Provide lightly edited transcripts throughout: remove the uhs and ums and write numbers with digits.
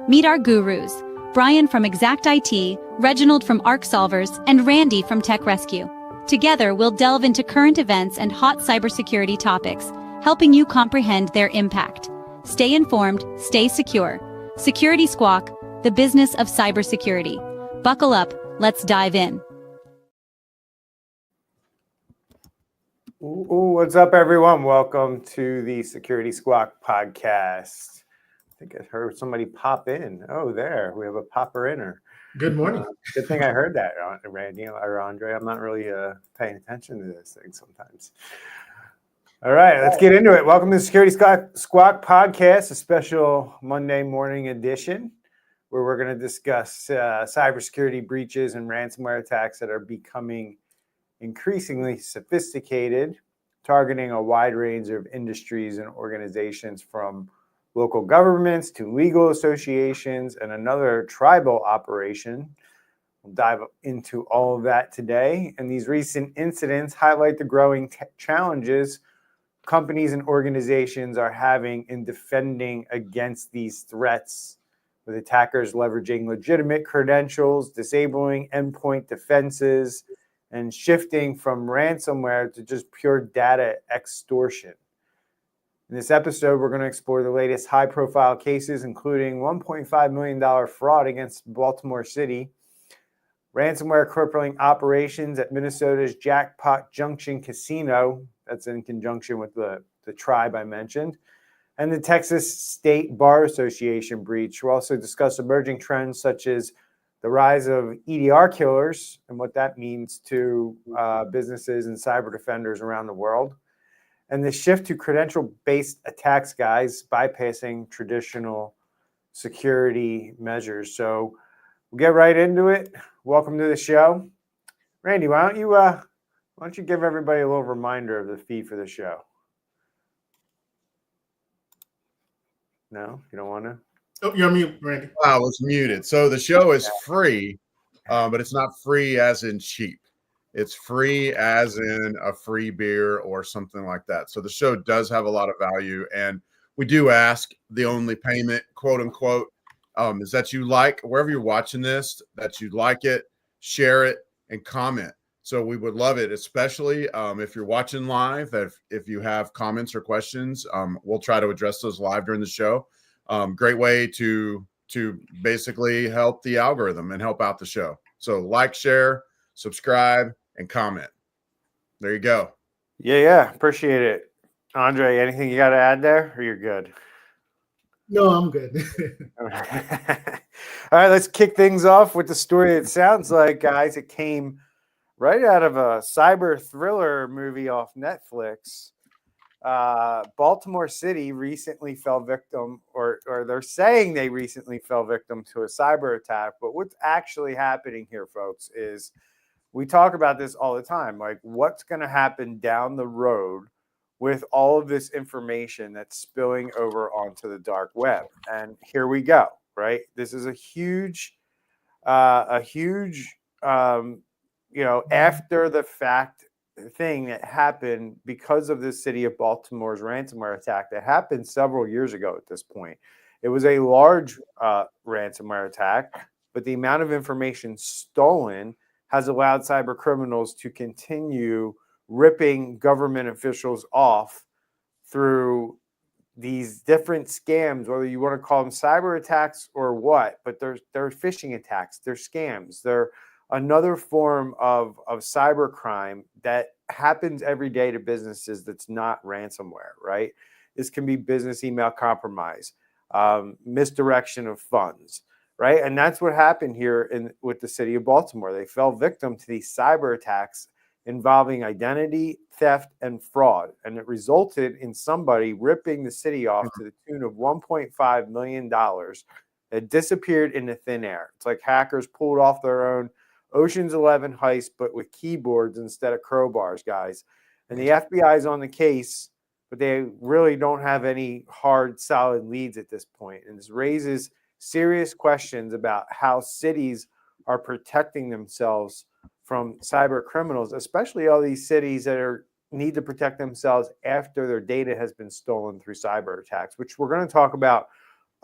Meet our gurus, Brian from Exact IT, Reginald from Arc Solvers, and Randy from Tech Rescue. Together, we'll delve into current events and hot cybersecurity topics, helping you comprehend their impact. Stay informed, stay secure. Security Squawk, the business of cybersecurity. Buckle up, let's dive in. What's up, everyone? Welcome to the Security Squawk podcast. I think I heard somebody pop in. Oh, there. We have a popper-inner. Good morning. Good thing I heard that, Randy or Andre. I'm not really paying attention to this thing sometimes. All right, let's get into it. Welcome to the Security Squawk podcast, a special Monday morning edition where we're going to discuss cybersecurity breaches and ransomware attacks that are becoming increasingly sophisticated, targeting a wide range of industries and organizations, from local governments to legal associations and another tribal operation. We'll dive into all of that today. And these recent incidents highlight the growing challenges companies and organizations are having in defending against these threats, with attackers leveraging legitimate credentials, disabling endpoint defenses, and shifting from ransomware to just pure data extortion. In this episode, we're going to explore the latest high-profile cases, including $1.5 million fraud against Baltimore City, ransomware crippling operations at Minnesota's Jackpot Junction Casino, that's in conjunction with the tribe I mentioned, and the Texas State Bar Association breach. We'll also discuss emerging trends such as the rise of EDR killers and what that means to businesses and cyber defenders around the world, and the shift to credential-based attacks, guys, bypassing traditional security measures. So we'll get right into it. Welcome to the show. Randy, why don't you give everybody a little reminder of the fee for the show? No, you don't want to? Oh, you're on mute, Randy. I was muted. So the show is free, but it's not free as in cheap. It's free as in a free beer or something like that. So the show does have a lot of value. And we do ask, the only payment, quote unquote, is that you like, wherever you're watching this, that you like it, share it, and comment. So we would love it, especially if you're watching live, if you have comments or questions, we'll try to address those live during the show. Great way to basically help the algorithm and help out the show. So like, share, subscribe, and comment. There you go. Yeah. Appreciate it. Andre, anything you got to add there, or you're good? No, I'm good. All right, let's kick things off with the story. It sounds like, guys, it came right out of a cyber thriller movie off Netflix. Baltimore City recently fell victim, or they're saying they recently fell victim to a cyber attack. But what's actually happening here, folks, is we talk about this all the time. Like, what's going to happen down the road with all of this information that's spilling over onto the dark web? And here we go, right? This is a huge, after the fact thing that happened because of the city of Baltimore's ransomware attack that happened several years ago at this point. It was a large ransomware attack, but the amount of information stolen has allowed cyber criminals to continue ripping government officials off through these different scams, whether you want to call them cyber attacks or what, but they're phishing attacks, they're scams, they're another form of cybercrime that happens every day to businesses that's not ransomware, right? This can be business email compromise, misdirection of funds, right? And that's what happened here with the city of Baltimore. They fell victim to these cyber attacks involving identity theft and fraud, and it resulted in somebody ripping the city off to the tune of $1.5 million that disappeared into thin air. It's like hackers pulled off their own Ocean's 11 heist, but with keyboards instead of crowbars, guys. And the FBI is on the case, but they really don't have any hard, solid leads at this point. And this raises serious questions about how cities are protecting themselves from cyber criminals, especially all these cities that need to protect themselves after their data has been stolen through cyber attacks, which we're going to talk about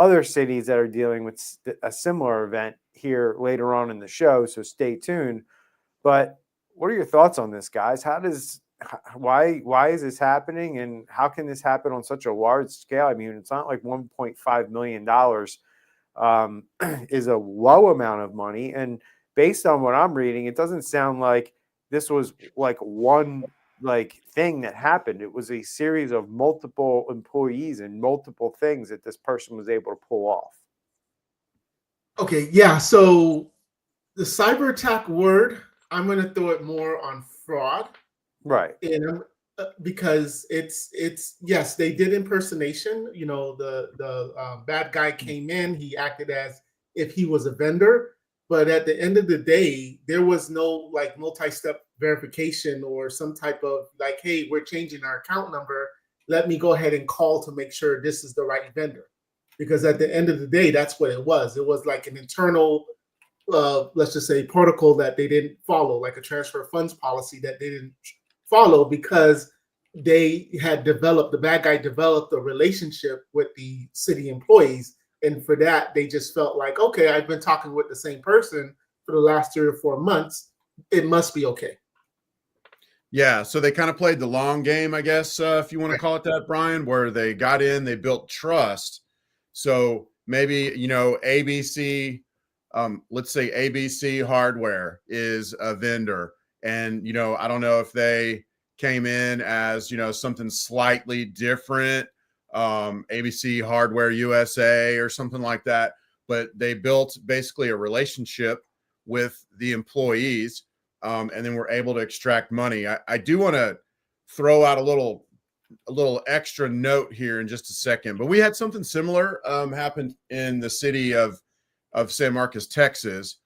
other cities that are dealing with a similar event here later on in the show. So stay tuned. But what are your thoughts on this, guys? Why is this happening, and how can this happen on such a large scale? I mean, it's not like $1.5 million is a low amount of money. And based on what I'm reading, it doesn't sound like this was like one thing that happened. It was a series of multiple employees and multiple things that this person was able to pull off. Okay, yeah. So the cyber attack word, I'm going to throw it more on fraud, Right? and because it's yes, they did impersonation. You know, the bad guy came in, he acted as if he was a vendor, but at the end of the day, there was no like multi-step verification or some type of like, hey, we're changing our account number. Let me go ahead and call to make sure this is the right vendor. Because at the end of the day, that's what it was. It was like an internal, let's just say, protocol that they didn't follow, like a transfer of funds policy that they didn't follow because they had the bad guy developed a relationship with the city employees. And for that, they just felt like, okay, I've been talking with the same person for the last 3 or 4 months. It must be okay. Yeah, so they kind of played the long game, I guess, if you want to call it that, Brian, where they got in, they built trust. So maybe, ABC, let's say ABC Hardware is a vendor. And, I don't know if they came in as, something slightly different, ABC Hardware USA or something like that. But they built basically a relationship with the employees, and then were able to extract money. I do want to throw out a little extra note here in just a second, but we had something similar happen in the city of San Marcos, Texas,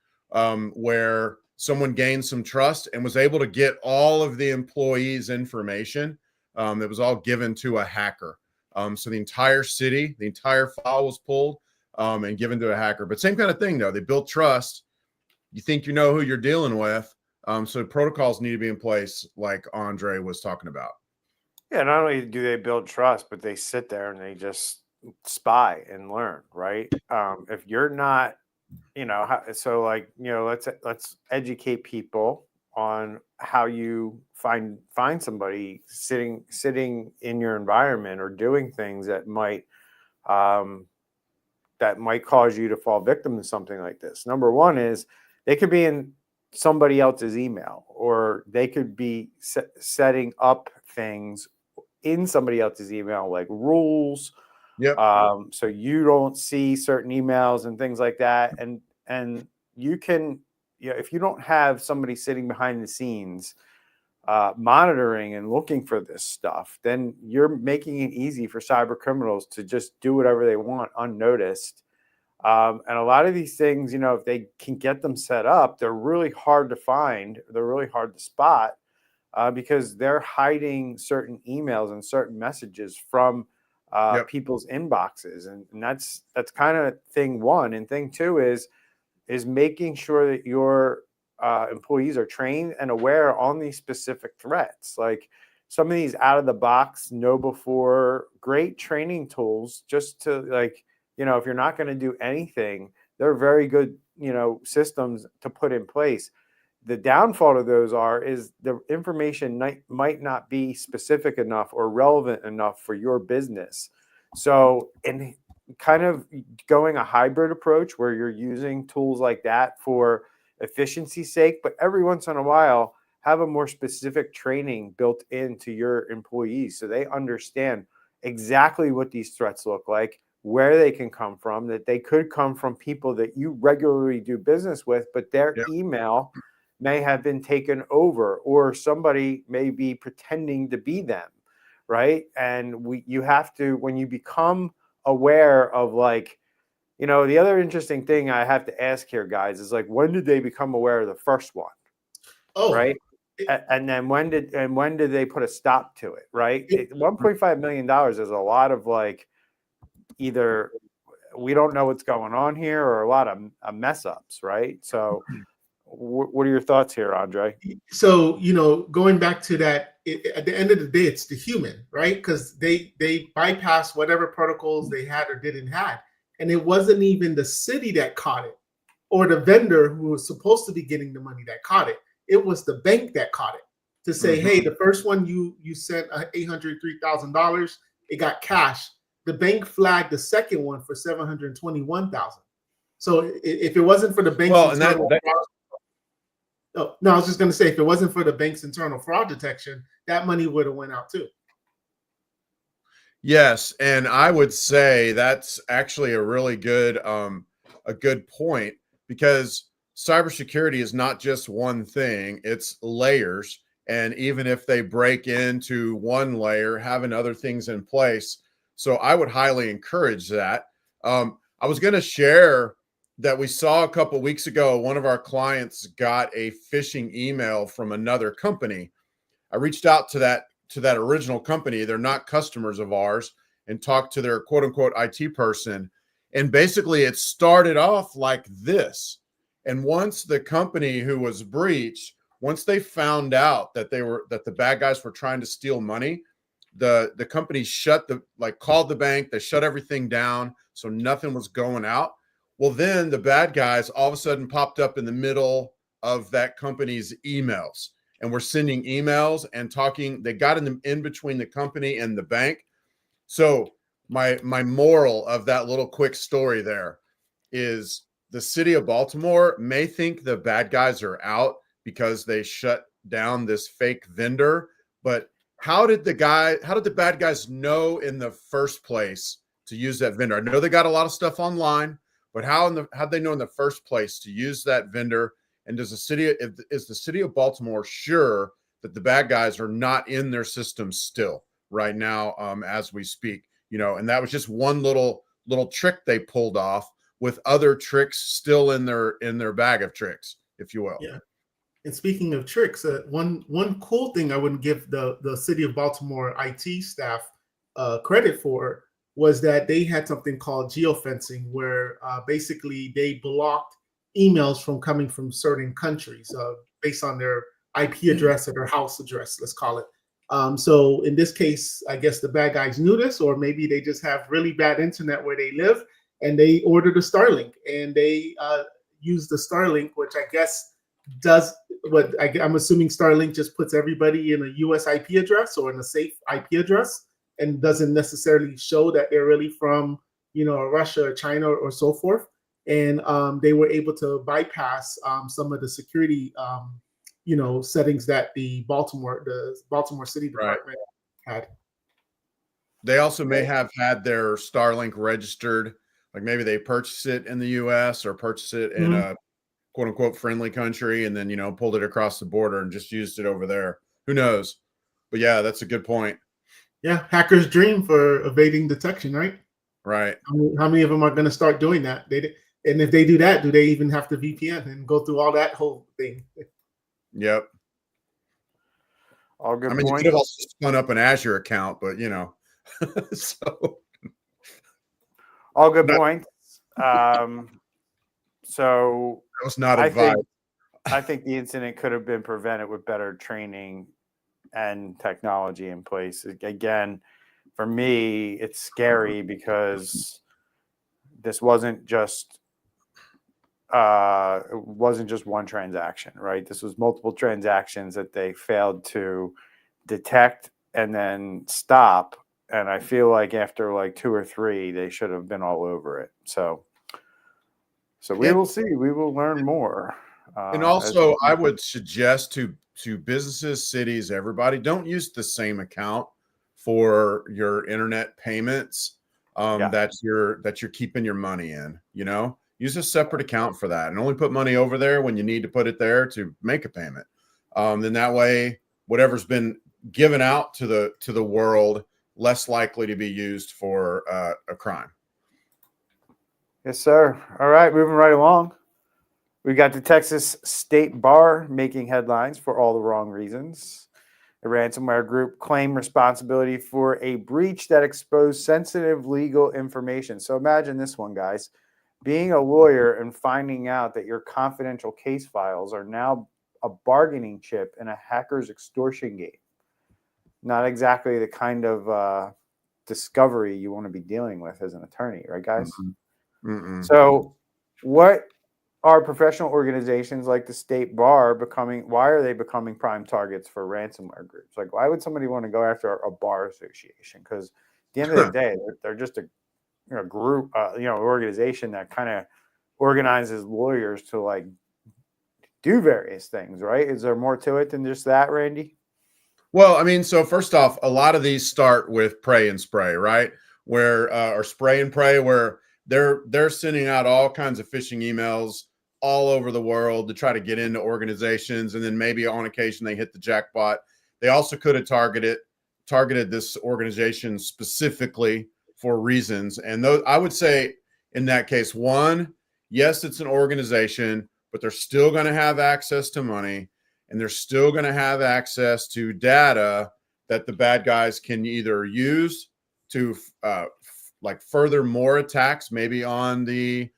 where someone gained some trust and was able to get all of the employees' information. That was all given to a hacker. So the entire city, the entire file was pulled and given to a hacker. But same kind of thing, though. They built trust. You think you know who you're dealing with. So protocols need to be in place, like Andre was talking about. Yeah, not only do they build trust, but they sit there and they just spy and learn, right? If you're not, let's educate people on how you find somebody sitting in your environment or doing things that might cause you to fall victim to something like this. Number one is they could be in somebody else's email, or they could be setting up things in somebody else's email, like rules. Yep. So you don't see certain emails and things like that. And you can, if you don't have somebody sitting behind the scenes monitoring and looking for this stuff, then you're making it easy for cyber criminals to just do whatever they want unnoticed. And a lot of these things, if they can get them set up, they're really hard to find. They're really hard to spot. Because they're hiding certain emails and certain messages from people's inboxes, and that's kind of thing one. And thing two is making sure that your employees are trained and aware on these specific threats. Like some of these out of the box, know before, great training tools, just to if you're not going to do anything, they're very good systems to put in place. The downfall of those is the information might not be specific enough or relevant enough for your business. So, in kind of going a hybrid approach where you're using tools like that for efficiency's sake, but every once in a while have a more specific training built into your employees so they understand exactly what these threats look like, where they can come from, that they could come from people that you regularly do business with, but their email may have been taken over, or somebody may be pretending to be them, right? And you have to, when you become aware of the other interesting thing I have to ask here, guys, is when did they become aware of the first one? Oh, right. And then when did they put a stop to it? Right. $1.5 million is a lot of either we don't know what's going on here or a lot of mess ups. Right. So what are your thoughts here, Andre? So, going back to that, at the end of the day, it's the human, right? Because they bypass whatever protocols they had or didn't have. And it wasn't even the city that caught it or the vendor who was supposed to be getting the money that caught it. It was the bank that caught it to say, hey, the first one you sent $803,000, it got cashed. The bank flagged the second one for $721,000. So if it wasn't for the bank's internal fraud, no, I was just going to say, if it wasn't for the bank's internal fraud detection, that money would have went out too. Yes, and I would say that's actually a really good point, because cybersecurity is not just one thing, it's layers. And even if they break into one layer, having other things in place. So I would highly encourage that. I was going to share that we saw a couple of weeks ago, one of our clients got a phishing email from another company. I reached out to that original company. They're not customers of ours, and talked to their quote unquote IT person. And basically it started off like this. And once the company who was breached, once they found out that the bad guys were trying to steal money, the company called the bank, they shut everything down. So nothing was going out. Well, then the bad guys all of a sudden popped up in the middle of that company's emails, and were sending emails and talking. They got in between the company and the bank. So my moral of that little quick story there is the city of Baltimore may think the bad guys are out because they shut down this fake vendor, but how did the bad guys know in the first place to use that vendor? I know they got a lot of stuff online, but how'd they know in the first place to use that vendor? And is the city of Baltimore sure that the bad guys are not in their system still right now, as we speak? And that was just one little trick they pulled off, with other tricks still in their bag of tricks, if you will. Yeah. And speaking of tricks, one cool thing I wouldn't give the city of Baltimore IT staff credit for was that they had something called geofencing, where basically they blocked emails from coming from certain countries based on their IP address or their house address, let's call it. So in this case, I guess the bad guys knew this, or maybe they just have really bad internet where they live, and they ordered a Starlink, and they used the Starlink, which I guess does what I'm assuming Starlink just puts everybody in a US IP address or in a safe IP address, and doesn't necessarily show that they're really from, Russia or China or so forth. And they were able to bypass some of the security, settings that the Baltimore City Department had. They also may have had their Starlink registered, like maybe they purchased it in the US or purchased it in a quote unquote friendly country, and then, pulled it across the border and just used it over there. Who knows? But yeah, that's a good point. Yeah. Hackers' dream for evading detection, right? Right. How many of them are going to start doing that? And if they do that, do they even have to VPN and go through all that whole thing? Yep. All good points. You could have also spun up an Azure account, but so all good points. So that was not advised. I think the incident could have been prevented with better training and technology in place. Again, for me, it's scary because this wasn't just one transaction, right? This was multiple transactions that they failed to detect and then stop. And I feel like after like 2 or 3, they should have been all over it. So we will see. We will learn more. And also, I would suggest to businesses, cities, everybody, don't use the same account for your internet payments that you're keeping your money in. Use a separate account for that, and only put money over there when you need to put it there to make a payment. Then that way, whatever's been given out to the world, less likely to be used for a crime. Yes, sir. All right, moving right along. We got the Texas State Bar making headlines for all the wrong reasons. The ransomware group claimed responsibility for a breach that exposed sensitive legal information. So imagine this one, guys. Being a lawyer and finding out that your confidential case files are now a bargaining chip in a hacker's extortion game. Not exactly the kind of discovery you want to be dealing with as an attorney, right, guys? Mm-hmm. Mm-mm. So what are professional organizations like the state bar becoming? Why are they becoming prime targets for ransomware groups? Like, why would somebody want to go after a bar association? Because at the end of the day, they're just a group, organization that kind of organizes lawyers to like do various things, right? Is there more to it than just that, Randy? Well, I mean, so first off, a lot of these start with pray and spray, right? Where or spray and pray, where they're sending out all kinds of phishing emails all over the world to try to get into organizations, and then maybe on occasion they hit the jackpot. They also could have targeted this organization specifically for reasons, and those I would say in that case, one, yes, it's an organization, but they're still going to have access to money. And they're still going to have access to data that the bad guys can either use to like further more attacks, maybe on the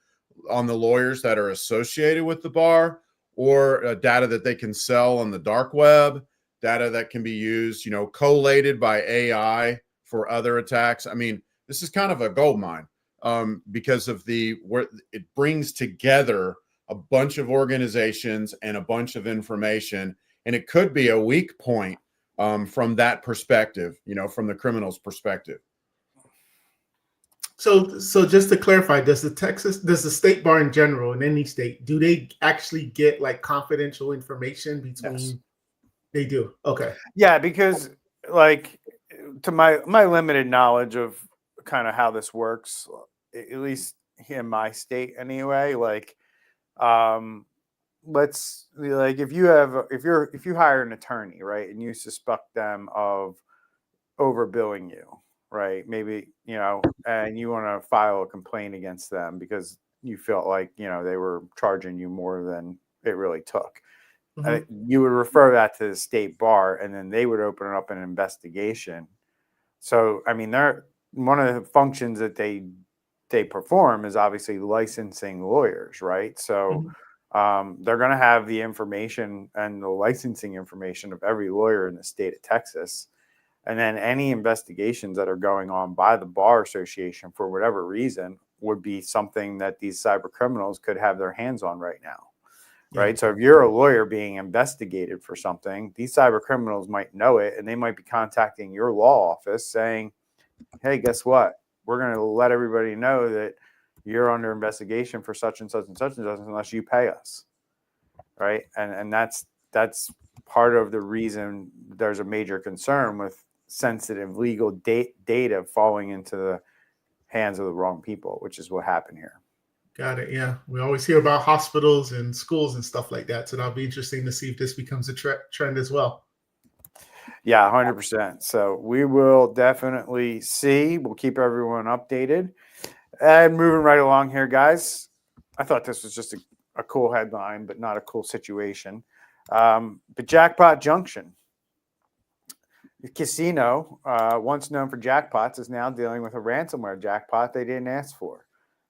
lawyers that are associated with the bar, or data that they can sell on the dark web, data that can be used, collated by AI for other attacks. I mean, this is kind of a gold mine because of where it brings together a bunch of organizations and a bunch of information, and it could be a weak point from that perspective, from the criminal's perspective. So just to clarify, does the state bar in general, in any state, do they actually get like confidential information between? Yes. They do. Okay. Yeah, because like to my limited knowledge of kind of how this works, at least in my state anyway, like let's like if you hire an attorney, right, and you suspect them of overbilling you, right, maybe and you want to file a complaint against them because you felt like they were charging you more than it really took. You would refer that to the state bar, and then they would open up an investigation. So I mean, they're one of the functions that they perform is obviously licensing lawyers, right? So they're going to have the information and the licensing information of every lawyer in the state of Texas. And then any investigations that are going on by the bar association for whatever reason would be something that these cyber criminals could have their hands on right now. Right. Yeah. So if you're a lawyer being investigated for something, these cyber criminals might know it, and they might be contacting your law office saying, hey, guess what? We're going to let everybody know that you're under investigation for such and such and such and such unless you pay us. Right. And that's part of the reason there's a major concern with sensitive legal data falling into the hands of the wrong people, which is what happened here. Got it. Yeah. We always hear about hospitals and schools and stuff like that. So that'll be interesting to see if this becomes a trend as well. Yeah, 100%. So we will definitely see. We'll keep everyone updated. And moving right along here, guys. I thought this was just a cool headline, but not a cool situation. But Jackpot Junction, the casino, once known for jackpots, is now dealing with a ransomware jackpot they didn't ask for.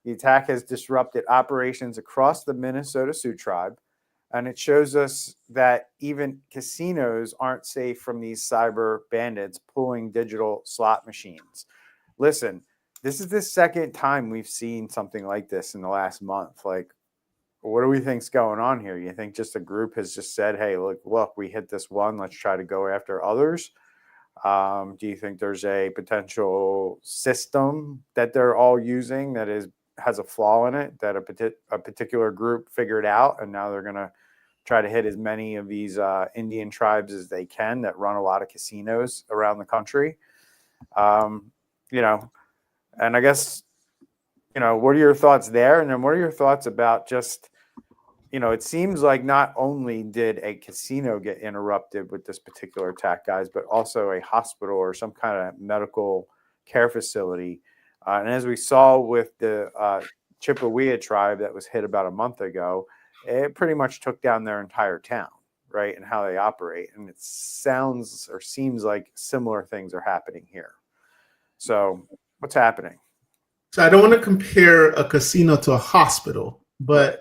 The attack has disrupted operations across the Minnesota Sioux Tribe, and it shows us that even casinos aren't safe from these cyber bandits pulling digital slot machines. Listen, this is the second time we've seen something like this in the last month. Like, what do we think's going on here? You think just a group has just said, hey, look, we hit this one, let's try to go after others? Do you think there's a potential system that they're all using that has a flaw in it that a particular group figured out, and now they're going to try to hit as many of these Indian tribes as they can that run a lot of casinos around the country? And I guess, what are your thoughts there? And then what are your thoughts about just, it seems like not only did a casino get interrupted with this particular attack, guys, but also a hospital or some kind of medical care facility. And as we saw with the Chippewa tribe that was hit about a month ago, it pretty much took down their entire town, right, and how they operate. And it sounds or seems like similar things are happening here. So what's happening? So I don't want to compare a casino to a hospital, but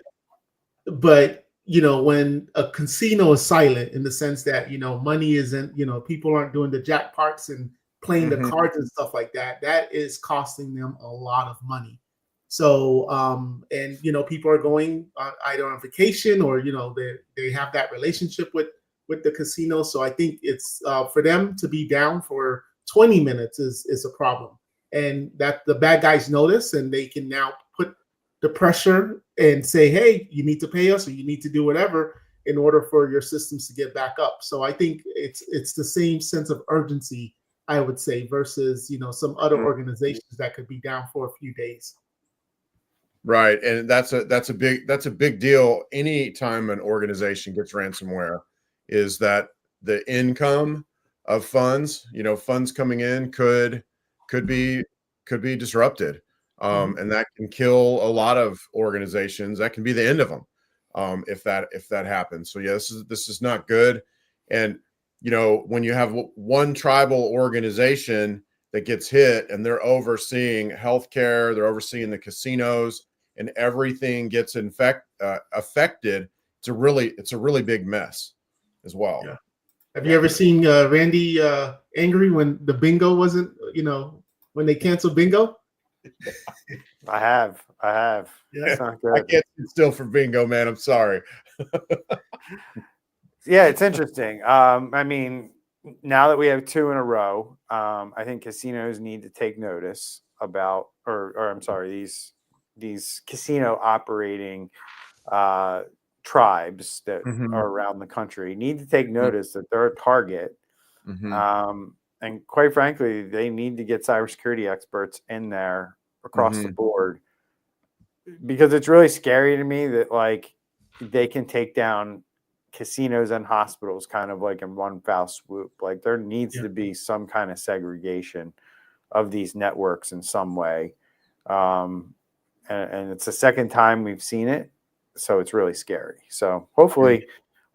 when a casino is silent in the sense that, money isn't, people aren't doing the jackpots and playing the cards and stuff like that, that is costing them a lot of money. So, and people are going either on vacation or they have that relationship with the casino. So I think it's for them to be down for 20 minutes is a problem, and that the bad guys notice, and they can now put the pressure and say, hey, you need to pay us, or you need to do whatever in order for your systems to get back up. So I think it's the same sense of urgency, I would say, versus some other organizations that could be down for a few days. Right, and that's a big deal. Anytime an organization gets ransomware, is that the income of funds, funds coming in could be disrupted, and that can kill a lot of organizations. That can be the end of them, if that happens. So yeah, this is not good. And when you have one tribal organization that gets hit, and they're overseeing healthcare, they're overseeing the casinos, and everything gets affected, it's a really big mess as well. Yeah. Have you ever seen Randy angry when the bingo wasn't, when they canceled bingo? I have. Yeah. It's not good. I can't sit still for bingo, man. I'm sorry. Yeah, it's interesting. I mean, now that we have 2 in a row, I think casinos need to take notice about, or I'm sorry, these casino operating tribes that are around the country need to take notice that they're a target. And quite frankly, they need to get cybersecurity experts in there across the board, because it's really scary to me that like they can take down casinos and hospitals kind of like in one foul swoop. Like there needs to be some kind of segregation of these networks in some way. And it's the second time we've seen it. So it's really scary. So hopefully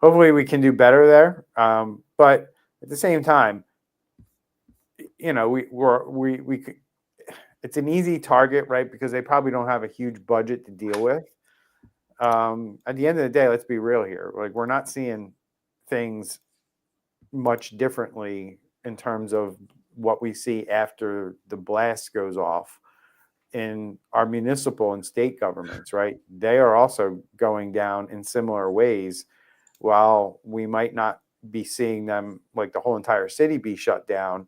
we can do better there. But at the same time, we it's an easy target, right? Because they probably don't have a huge budget to deal with. At the end of the day, let's be real here. Like we're not seeing things much differently in terms of what we see after the blast goes off in our municipal and state governments, right? They are also going down in similar ways. While we might not be seeing them like the whole entire city be shut down,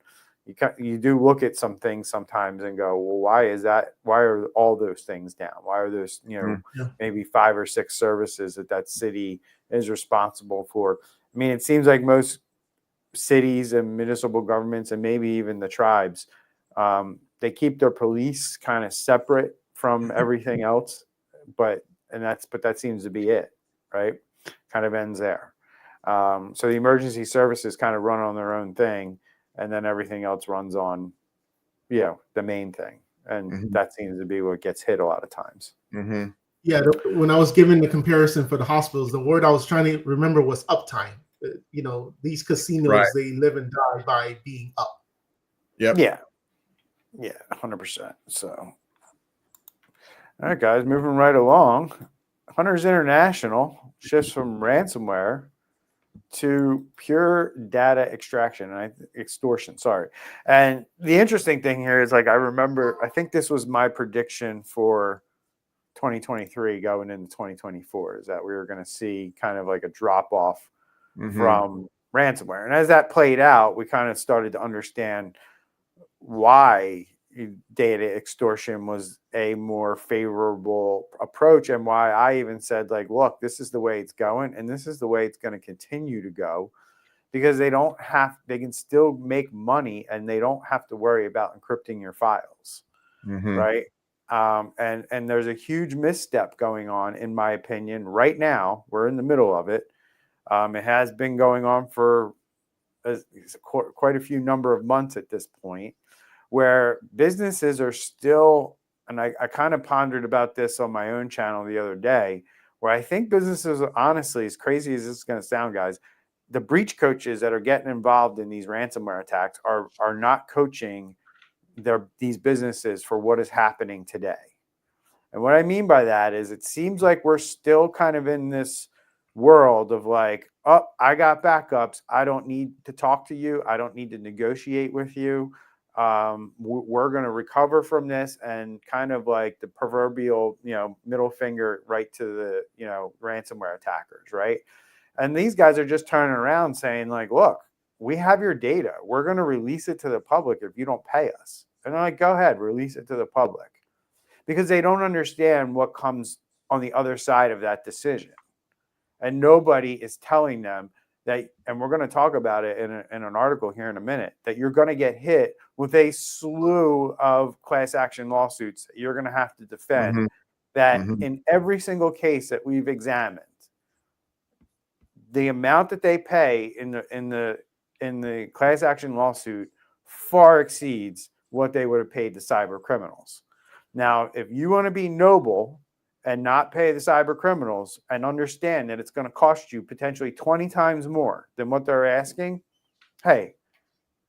you do look at some things sometimes and go, well, why is that? Why are all those things down? Why are those, maybe 5 or 6 services that city is responsible for? I mean, it seems like most cities and municipal governments, and maybe even the tribes, they keep their police kind of separate from everything else, but that seems to be it, right? Kind of ends there. So the emergency services kind of run on their own thing, and then everything else runs on, the main thing, and that seems to be what gets hit a lot of times. Yeah, when I was giving the comparison for the hospitals, the word I was trying to remember was uptime. These casinos, they live and die by being up. Yep. Yeah, 100%. So, all right, guys, moving right along. Hunters International shifts from ransomware to pure data extraction and extortion. Sorry. And the interesting thing here is, like, I think this was my prediction for 2023 going into 2024, is that we were going to see kind of like a drop off from ransomware. And as that played out, we kind of started to understand why data extortion was a more favorable approach, and why I even said, like, look, this is the way it's going, and this is the way it's going to continue to go, because they can still make money, and they don't have to worry about encrypting your files, right? And there's a huge misstep going on, in my opinion, right now. We're in the middle of it. It has been going on for quite a few number of months at this point, where businesses are still, and I kind of pondered about this on my own channel the other day, where I think businesses, honestly, as crazy as this is going to sound, guys, the breach coaches that are getting involved in these ransomware attacks are not coaching these businesses for what is happening today. And what I mean by that is, it seems like we're still kind of in this world of like, oh, I got backups. I don't need to talk to you. I don't need to negotiate with you. we're going to recover from this, and kind of like the proverbial, middle finger right to the, ransomware attackers, right? And these guys are just turning around saying like, look, we have your data. We're going to release it to the public if you don't pay us. And they're like, go ahead, release it to the public. Because they don't understand what comes on the other side of that decision. And nobody is telling them that, and we're going to talk about it in an article here in a minute, that you're going to get hit with a slew of class action lawsuits that you're going to have to defend. Mhm. That Mhm. in every single case that we've examined, the amount that they pay in the class action lawsuit far exceeds what they would have paid the cyber criminals. Now, if you want to be noble and not pay the cyber criminals and understand that it's going to cost you potentially 20 times more than what they're asking, hey,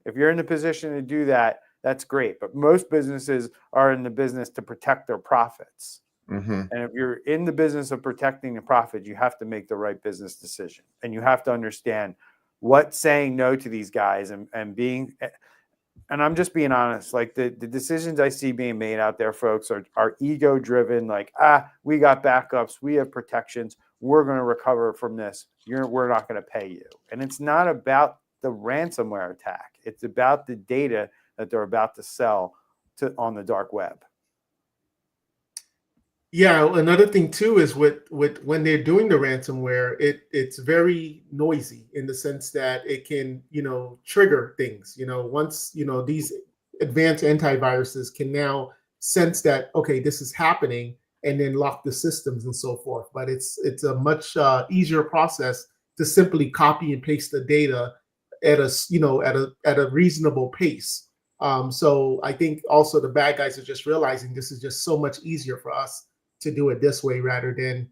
if you're in the position to do that, that's great. But most businesses are in the business to protect their profits. Mhm. And if you're in the business of protecting the profit, you have to make the right business decision. And you have to understand what saying no to these guys and being, and I'm just being honest, like the decisions I see being made out there, folks, are ego driven. Like, we got backups, we have protections, we're going to recover from this. We're not going to pay you. And it's not about the ransomware attack. It's about the data that they're about to sell on the dark web. Yeah, another thing too is with when they're doing the ransomware, it's very noisy in the sense that it can, trigger things. Once, these advanced antiviruses can now sense that, okay, this is happening, and then lock the systems and so forth. But it's a much easier process to simply copy and paste the data at a reasonable pace. So I think also the bad guys are just realizing this is just so much easier for us to do it this way rather than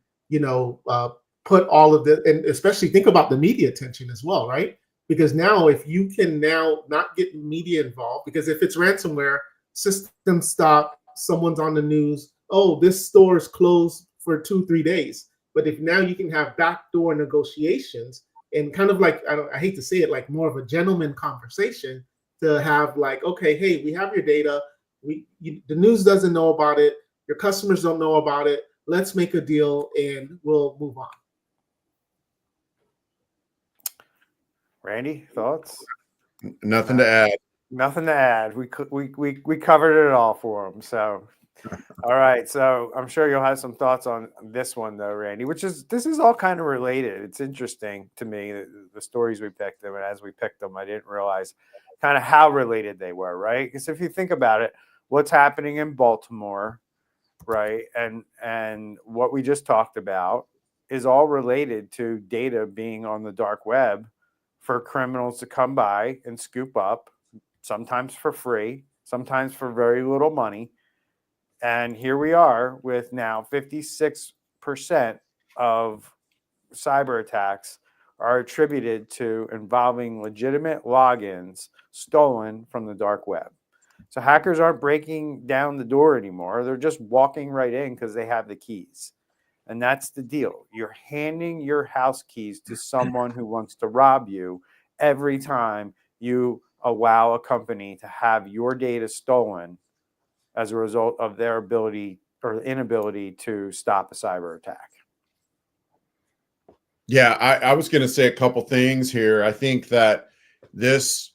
put all of the, and especially think about the media attention as well, right? Because now if you can now not get media involved, because if it's ransomware, system stop, someone's on the news, oh, this store is closed for 2-3 days. But if now you can have backdoor negotiations and kind of like, I hate to say it, like more of a gentleman conversation to have like, okay, hey, we have your data, the news doesn't know about it, your customers don't know about it. Let's make a deal and we'll move on. Randy, thoughts? Nothing to add. Nothing to add. We covered it all for them. So, all right. So I'm sure you'll have some thoughts on this one though, Randy. This is all kind of related. It's interesting to me the stories we picked them, and as we picked them, I didn't realize kind of how related they were, right? Because if you think about it, what's happening in Baltimore, right, and what we just talked about is all related to data being on the dark web for criminals to come by and scoop up, sometimes for free, sometimes for very little money. And here we are with now 56% of cyber attacks are attributed to involving legitimate logins stolen from the dark web. So hackers aren't breaking down the door anymore. They're just walking right in because they have the keys. And that's the deal. You're handing your house keys to someone who wants to rob you every time you allow a company to have your data stolen as a result of their ability or inability to stop a cyber attack. Yeah, I was going to say a couple things here. I think that this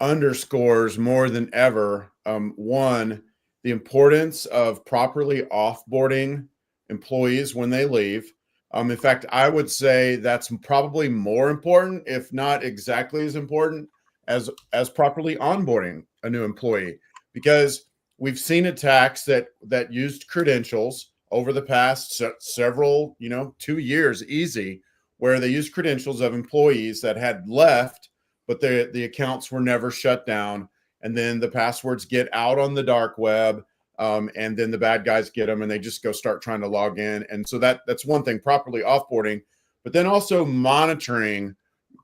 underscores more than ever, one, the importance of properly offboarding employees when they leave. In fact, I would say that's probably more important, if not exactly as important, as properly onboarding a new employee, because we've seen attacks that used credentials over the past several, 2 years, easy, where they used credentials of employees that had left, but the accounts were never shut down. And then the passwords get out on the dark web, and then the bad guys get them and they just go start trying to log in. And so that's one thing, properly offboarding, but then also monitoring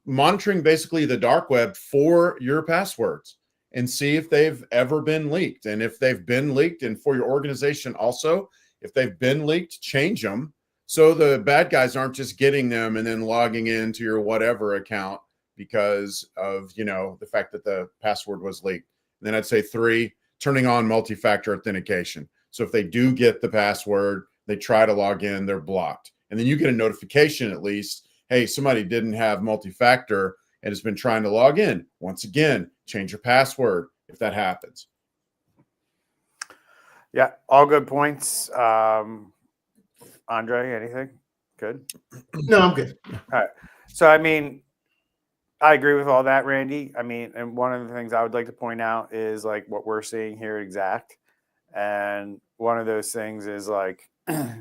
basically the dark web for your passwords and see if they've ever been leaked. And if they've been leaked, and for your organization also, if they've been leaked, change them so the bad guys aren't just getting them and then logging into your whatever account because of, the fact that the password was leaked. Then I'd say 3, turning on multi-factor authentication. So if they do get the password, they try to log in, they're blocked. And then you get a notification at least, hey, somebody didn't have multi-factor and has been trying to log in. Once again, change your password if that happens. Yeah, all good points. Andre, anything? Good? No, I'm good. All right. So, I mean, I agree with all that, Randy. I mean, and one of the things I would like to point out is like what we're seeing here at Exact. And one of those things is like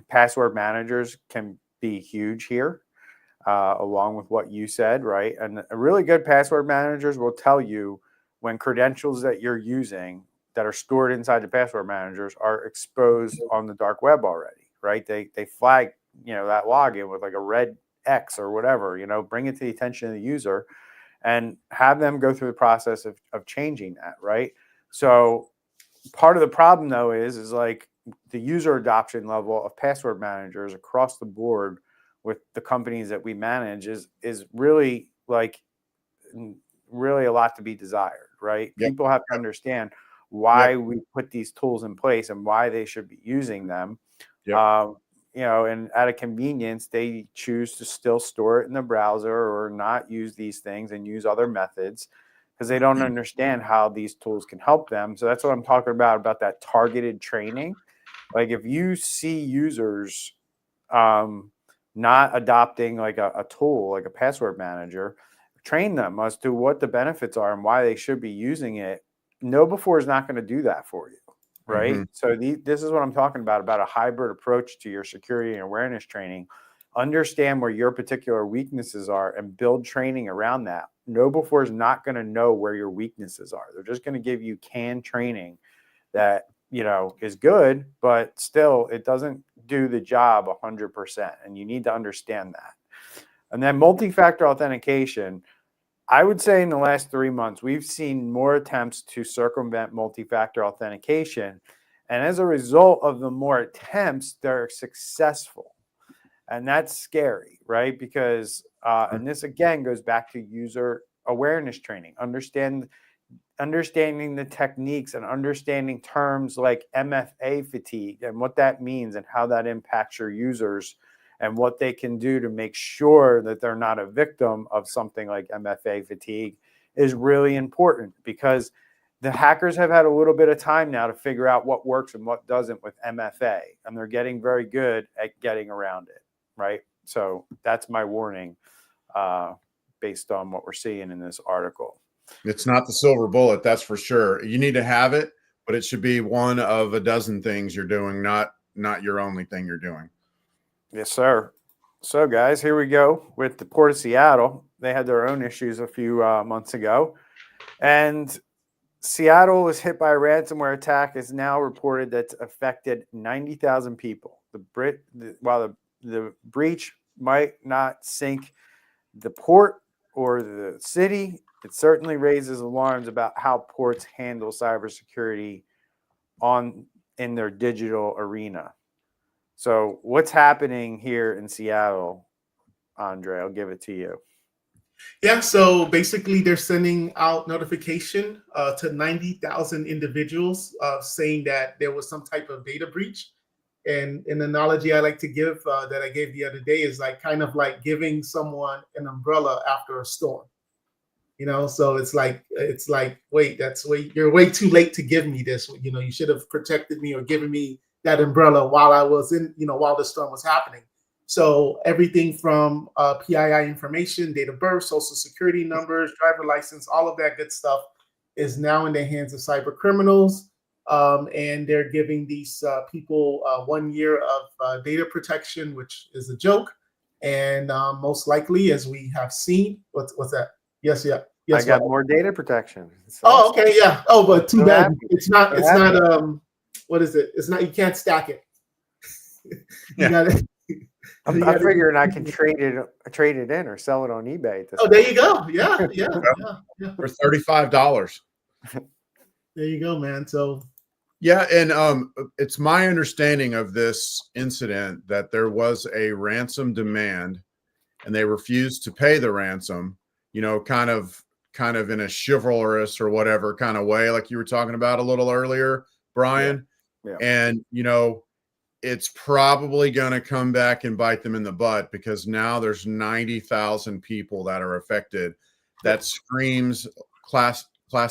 password managers can be huge here, along with what you said, right? And a really good password managers will tell you when credentials that you're using that are stored inside the password managers are exposed on the dark web already, right? They flag, that login with like a red X or whatever, bring it to the attention of the user and have them go through the process of changing that, right? So part of the problem though is like the user adoption level of password managers across the board with the companies that we manage is really really a lot to be desired, right? Yep. People have to understand why we put these tools in place and why they should be using them. Yep. And out of convenience, they choose to still store it in the browser or not use these things and use other methods because they don't understand how these tools can help them. So that's what I'm talking about that targeted training. Like if you see users not adopting like a tool, like a password manager, train them as to what the benefits are and why they should be using it. KnowBe4 is not going to do that for you, right? So this is what I'm talking about a hybrid approach to your security and awareness training. Understand where your particular weaknesses are and build training around that. KnowBe4 is not going to know where your weaknesses are. They're just going to give you canned training that, is good, but still it doesn't do the job 100%. And you need to understand that. And then multi-factor authentication, I would say in the last 3 months, we've seen more attempts to circumvent multi-factor authentication. And as a result of the more attempts, they're successful. And that's scary, right? Because, and this again goes back to user awareness training, understanding the techniques and understanding terms like MFA fatigue and what that means and how that impacts your users and what they can do to make sure that they're not a victim of something like MFA fatigue is really important because the hackers have had a little bit of time now to figure out what works and what doesn't with MFA, and they're getting very good at getting around it, right? So that's my warning based on what we're seeing in this article. It's not the silver bullet, that's for sure. You need to have it, but it should be one of a dozen things you're doing, not your only thing you're doing. Yes, sir. So, guys, here we go with the Port of Seattle. They had their own issues a few months ago. And Seattle was hit by a ransomware attack. It's now reported that's affected 90,000 people. While the breach might not sink the port or the city, it certainly raises alarms about how ports handle cybersecurity in their digital arena. So what's happening here in Seattle, Andre? I'll give it to you. Yeah, so basically they're sending out notification to 90,000 individuals saying that there was some type of data breach. And an analogy I like to give that I gave the other day is like kind of like giving someone an umbrella after a storm. So it's like, wait, you're way too late to give me this. You should have protected me or given me that umbrella while I was while the storm was happening. So everything from PII information, date of birth, social security numbers, driver license, all of that good stuff is now in the hands of cyber criminals. And they're giving these people 1 year of data protection, which is a joke. And most likely, as we have seen, what's that? Yes. I got more data protection. So okay. Yeah. Oh, but too bad. Happy. It's not, what is it? It's not, you can't stack it. You gotta, I'm figuring I can trade it in or sell it on eBay. There you go. Yeah. For $35. There you go, man. So yeah, and it's my understanding of this incident that there was a ransom demand and they refused to pay the ransom, kind of kind of in a chivalrous or whatever kind of way, like you were talking about a little earlier, Brian. Yeah. And, you know, it's probably going to come back and bite them in the butt, because now there's 90,000 people that are affected. That screams class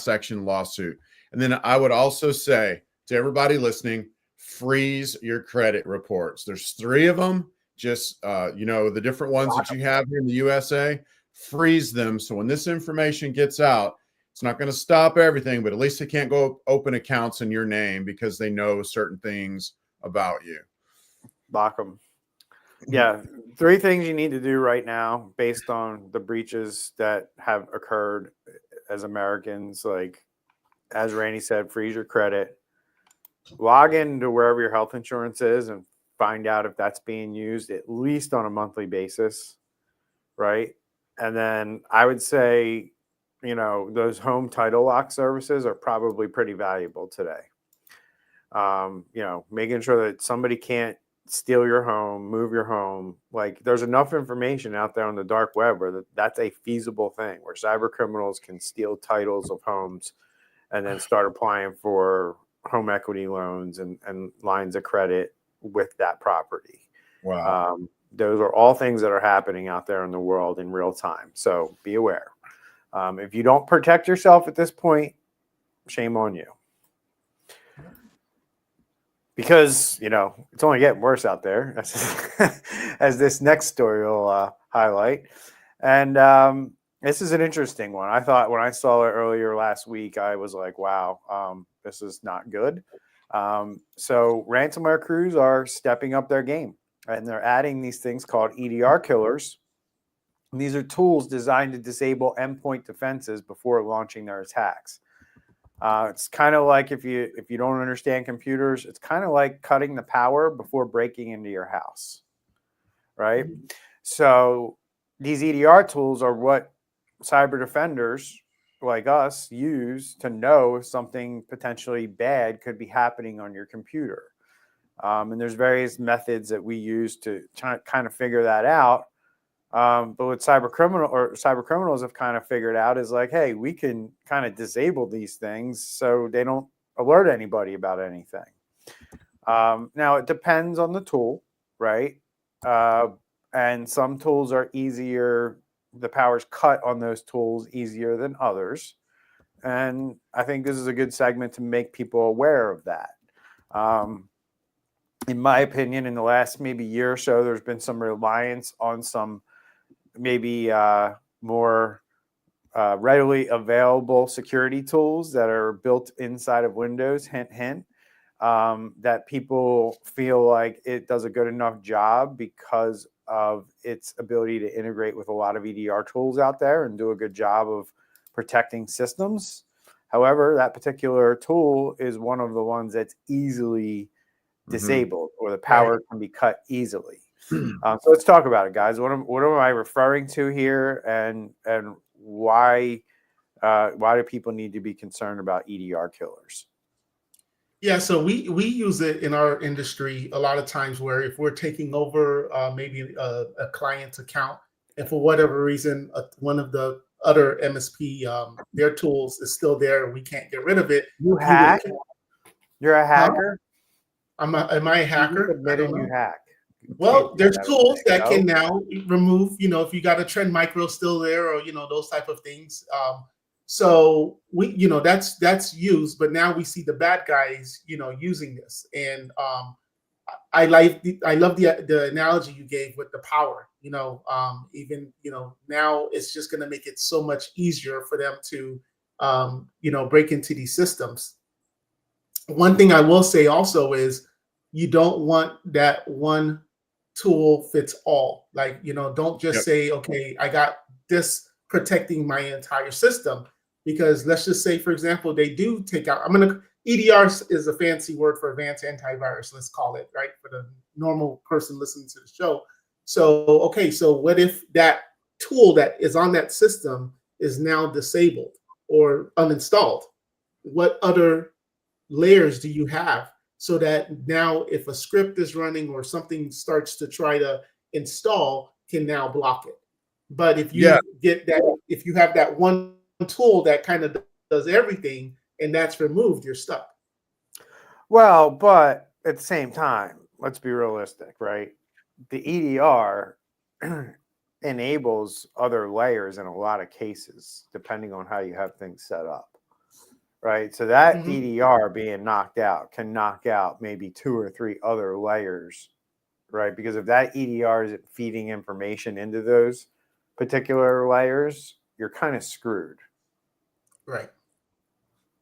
action lawsuit. And then I would also say to everybody listening, freeze your credit reports. There's 3 of them. Just, you know, the different ones that you have here in the USA, freeze them. So when this information gets out, it's not going to stop everything, but at least they can't go open accounts in your name because they know certain things about you. Lock them. Yeah. 3 things you need to do right now based on the breaches that have occurred as Americans. Like, as Randy said, freeze your credit, log into wherever your health insurance is and find out if that's being used at least on a monthly basis. Right. And then I would say, you know, those home title lock services are probably pretty valuable today. You know, making sure that somebody can't steal your home, move your home. Like, there's enough information out there on the dark web where that's a feasible thing, where cyber criminals can steal titles of homes and then start applying for home equity loans and lines of credit with that property. Wow. Those are all things that are happening out there in the world in real time. So be aware. If you don't protect yourself at this point, shame on you. Because, you know, it's only getting worse out there, as this next story will highlight. And this is an interesting one. I thought when I saw it earlier last week, I was like, wow, this is not good. So ransomware crews are stepping up their game, and they're adding these things called EDR killers. And these are tools designed to disable endpoint defenses before launching their attacks. It's kind of like, if you don't understand computers, it's kind of like cutting the power before breaking into your house, right? Mm-hmm. So these EDR tools are what cyber defenders like us use to know if something potentially bad could be happening on your computer. And there's various methods that we use to kind of figure that out. But what cyber criminals have kind of figured out is like, hey, we can kind of disable these things so they don't alert anybody about anything. Now, it depends on the tool, right? And some tools are easier. The power's cut on those tools easier than others. And I think this is a good segment to make people aware of that. In my opinion, in the last maybe year or so, there's been some reliance on some maybe more readily available security tools that are built inside of Windows, hint, hint, that people feel like it does a good enough job because of its ability to integrate with a lot of EDR tools out there and do a good job of protecting systems. However, that particular tool is one of the ones that's easily disabled, or the power can be cut easily. So let's talk about it, guys. What am I referring to here, and why do people need to be concerned about EDR killers? Yeah, so we use it in our industry a lot of times, where if we're taking over maybe a client's account, and for whatever reason one of the other MSP their tools is still there, we can't get rid of it. You hack? You're a hacker? Am I a hacker? Admitting you hack. Well, there's tools that can now remove, you know, if you got a Trend Micro still there, or, you know, those type of things. So we, you know, that's used, but now we see the bad guys, you know, using this. And I love the analogy you gave with the power, you know, even, you know, now it's just going to make it so much easier for them to, you know, break into these systems. One thing I will say also is, you don't want that one tool fits all. Like, you know, don't just say, okay, I got this protecting my entire system. Because let's just say, for example, they do take out, EDR is a fancy word for advanced antivirus, let's call it, right? For the normal person listening to the show. So, okay, so what if that tool that is on that system is now disabled or uninstalled? What other layers do you have? So that now if a script is running or something starts to try to install, can now block it. But if you get that, if you have that one tool that kind of does everything, and that's removed, you're stuck. Well, but at the same time, let's be realistic, right? The EDR enables other layers in a lot of cases, depending on how you have things set up, right? So that EDR being knocked out can knock out maybe 2 or 3 other layers, right? Because if that EDR isn't feeding information into those particular layers, you're kind of screwed. Right.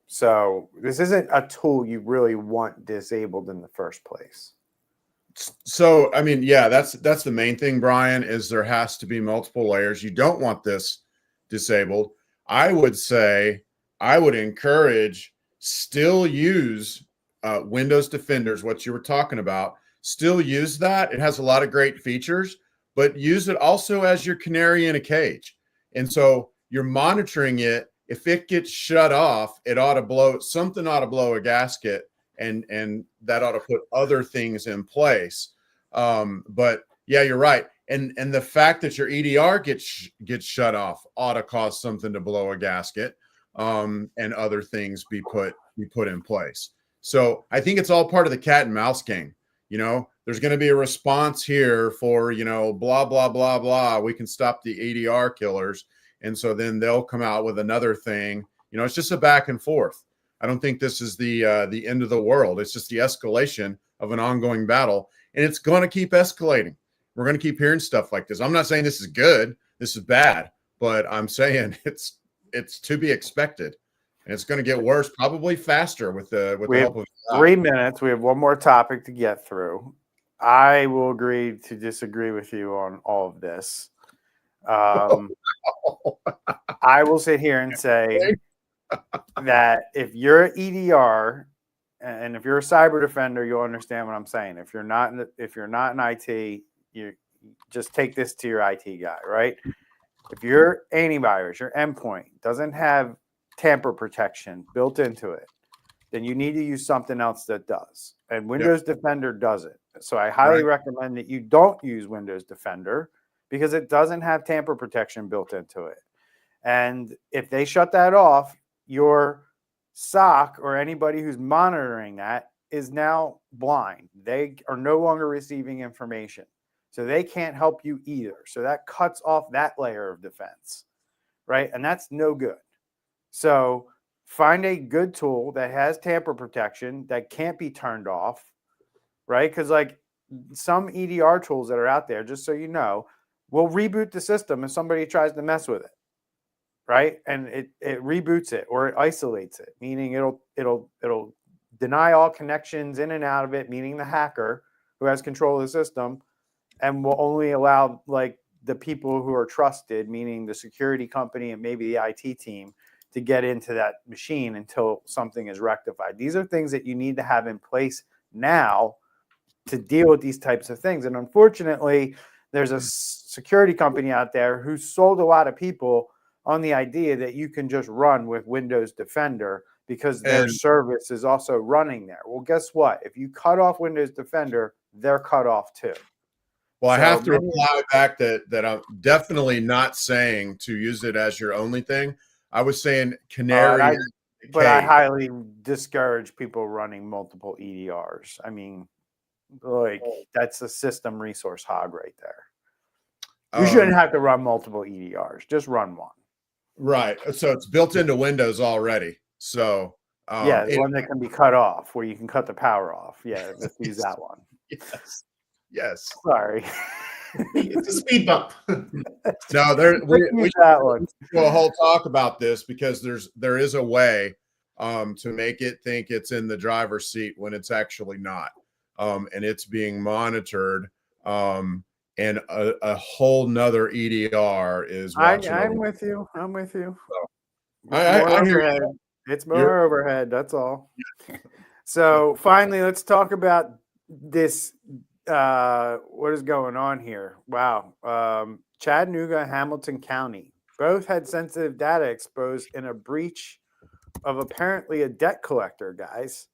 So this isn't a tool you really want disabled in the first place. So, I mean, yeah, that's the main thing, Brian, is there has to be multiple layers. You don't want this disabled. I would say, I would encourage still use Windows Defenders, what you were talking about. Still use that. It has a lot of great features, but use it also as your canary in a cage. And so you're monitoring it. If it gets shut off, something ought to blow a gasket, and that ought to put other things in place. But yeah, you're right. And the fact that your EDR gets shut off ought to cause something to blow a gasket, and other things be put in place. So I think it's all part of the cat and mouse game. You know, there's going to be a response here for, you know, blah, blah, blah, blah. We can stop the EDR killers. And so then they'll come out with another thing. You know, it's just a back and forth. I don't think this is the end of the world. It's just the escalation of an ongoing battle, and it's going to keep escalating. We're going to keep hearing stuff like this. I'm not saying this is good, this is bad, but I'm saying it's to be expected, and it's going to get worse, probably faster with the help of 3 minutes. We have one more topic to get through. I will agree to disagree with you on all of this. I will sit here and say that if you're an EDR and if you're a cyber defender, you'll understand what I'm saying. If you're not in IT, you just take this to your IT guy, right? If your antivirus, your endpoint doesn't have tamper protection built into it, then you need to use something else that does. And Windows Defender does it. So I highly recommend that you don't use Windows Defender because it doesn't have tamper protection built into it. And if they shut that off, your SOC or anybody who's monitoring that is now blind. They are no longer receiving information. So they can't help you either. So that cuts off that layer of defense, right? And that's no good. So find a good tool that has tamper protection that can't be turned off, right? Because like some EDR tools that are out there, just so you know, will reboot the system if somebody tries to mess with it, right? And it reboots it or it isolates it, meaning it'll deny all connections in and out of it, meaning the hacker who has control of the system, and will only allow like the people who are trusted, meaning the security company and maybe the IT team, to get into that machine until something is rectified. These are things that you need to have in place now to deal with these types of things. And unfortunately, there's a security company out there who sold a lot of people on the idea that you can just run with Windows Defender because their service is also running there. Well, guess what? If you cut off Windows Defender, they're cut off too. Well, I have to reply back that I'm definitely not saying to use it as your only thing. I was saying canary. But I highly discourage people running multiple EDRs. I mean, like that's a system resource hog right there. You shouldn't have to run multiple EDRs. Just run one. Right. So it's built into Windows already. So yeah, the one that can be cut off, where you can cut the power off. Yeah, let's use that one. Yes. Sorry. It's a speed bump. No, we should do a whole talk about this because there is a way to make it think it's in the driver's seat when it's actually not, and it's being monitored. And a whole nother EDR is watching. I'm with you. I'm with you. So, I hear you. It's more overhead. That's all. So finally, let's talk about this. What is going on here? Wow. Chattanooga, Hamilton County both had sensitive data exposed in a breach of apparently a debt collector, guys,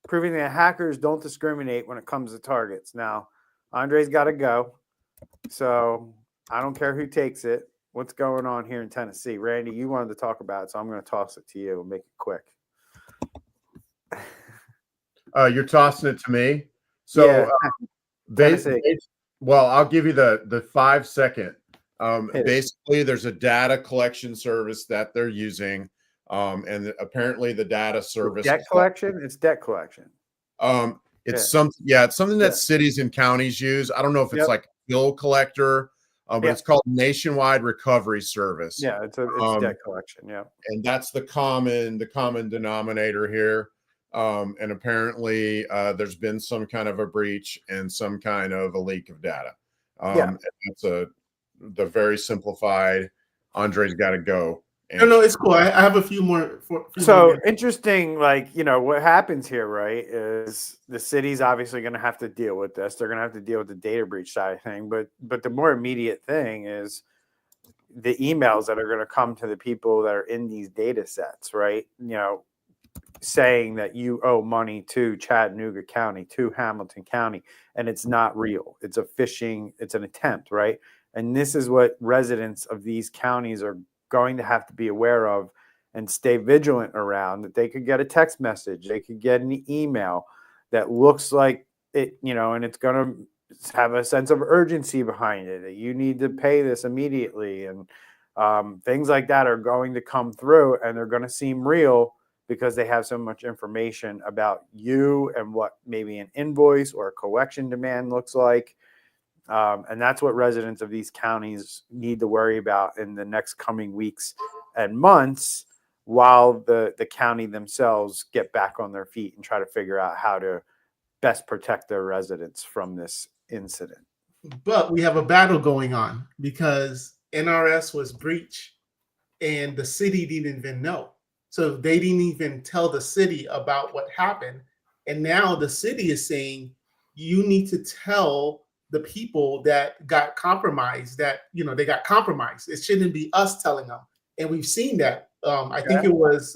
proving that hackers don't discriminate when it comes to targets. Now, Andre's got to go, so I don't care who takes it. what's going on here in Tennessee? Randy, you wanted to talk about it, so I'm going to toss it to you and make it quick. You're tossing it to me. So Yeah, Tennessee. Well, I'll give you the 5-second. Hit it. Basically, there's a data collection service that they're using, and apparently the data service Debt collection. It's debt collection. It's something that cities and counties use. I don't know if it's like bill collector, but it's called Nationwide Recovery Service. Yeah, it's debt collection. Yeah, and that's the common denominator here. And apparently, there's been some kind of a breach and some kind of a leak of data. And that's the very simplified. Andre's got to go. No, it's cool. I have a few more. Interesting, what happens here, right, is the city's obviously going to have to deal with this. They're going to have to deal with the data breach side of thing. But the more immediate thing is the emails that are going to come to the people that are in these data sets, right? Saying that you owe money to Chattanooga County, to Hamilton County, and it's not real. It's a phishing, it's an attempt, right? And this is what residents of these counties are going to have to be aware of and stay vigilant around, that they could get a text message, they could get an email that looks like it, and it's going to have a sense of urgency behind it, that you need to pay this immediately. And things like that are going to come through, and they're going to seem real because they have so much information about you and what maybe an invoice or a collection demand looks like. And that's what residents of these counties need to worry about in the next coming weeks and months, while the county themselves get back on their feet and try to figure out how to best protect their residents from this incident. But we have a battle going on because NRS was breached and the city didn't even know. So they didn't even tell the city about what happened. And now the city is saying, you need to tell the people that got compromised that, they got compromised. It shouldn't be us telling them. And we've seen that. I think it was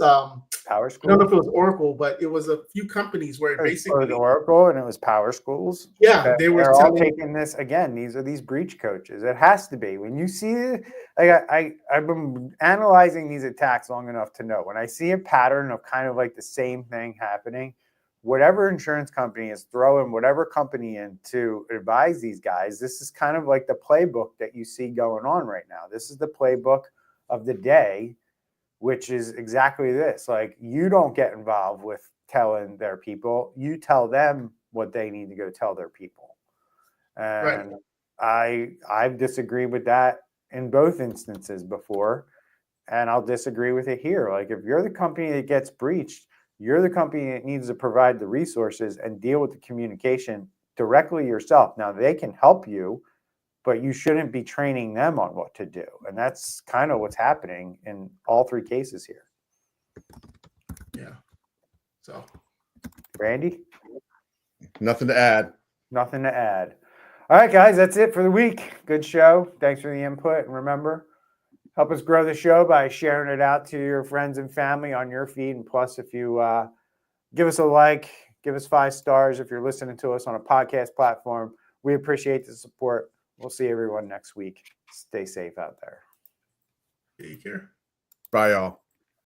Power School. I don't know if it was Oracle, but it was a few companies where basically it was Oracle and it was Power Schools. Yeah, they're all taking this again. These are these breach coaches. It has to be. When you see it, I've been analyzing these attacks long enough to know when I see a pattern of kind of like the same thing happening, whatever insurance company is throwing whatever company in to advise these guys, this is kind of like the playbook that you see going on right now. This is the playbook of the day, which is exactly this. Like, you don't get involved with telling their people. You tell them what they need to go tell their people. And I've disagreed with that in both instances before, and I'll disagree with it here. Like, if you're the company that gets breached, you're the company that needs to provide the resources and deal with the communication directly yourself. Now, they can help you, but you shouldn't be training them on what to do. And that's kind of what's happening in all three cases here. Yeah. So, Randy? Nothing to add. Nothing to add. All right, guys, that's it for the week. Good show. Thanks for the input. And remember, help us grow the show by sharing it out to your friends and family on your feed. And plus, if you give us a like, give us 5 stars if you're listening to us on a podcast platform, we appreciate the support. We'll see everyone next week. Stay safe out there. Take care. Bye, y'all.